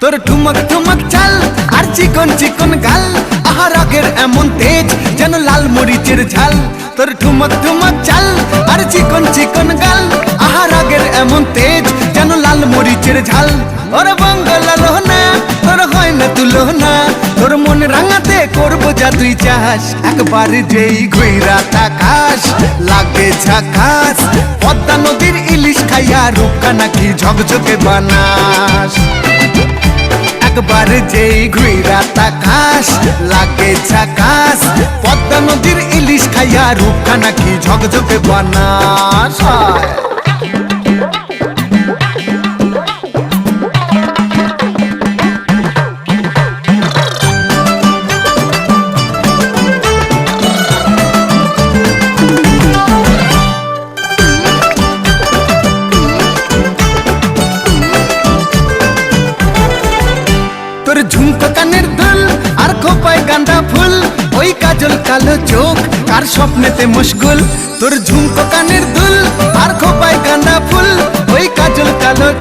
তোর ঠুমক ঠুমক চাল আর চিকন চিকন গাল, আহা রাগের এমন তেজ যেন লাল মরিচের ঝাল। তোর ঠুমক ঠুমক চাল আর চিকন চিকন গাল, আহা রাগের এমন তেজ যেন লাল মরিচের ঝাল। ওরে বাঙ্গালা লোহনা তোর হয় না তুলনা, তোর মন রাঙাতে করবো যা তুই চাস। একবার যেই ঘুইরা তাকাস লাগে ঝাকাস, পদ্মা নদীর ইলিশ খাইয়া রূপকা নাকি ঝকঝকে বানাস। একবার যেই ঘুইরা তাকাস লাগে ঝাকাস, পদ্মা নদীর ইলিশ খাইয়া রূপকা নাকি ঝকঝকে বানাস। তোর ঝুমকো কানের দুল আর খোপায় গাঁদা ফুল, ওই কাজল কালো চোখ কার স্বপ্নেতে মশগুল। তোর ঝুমকো কানের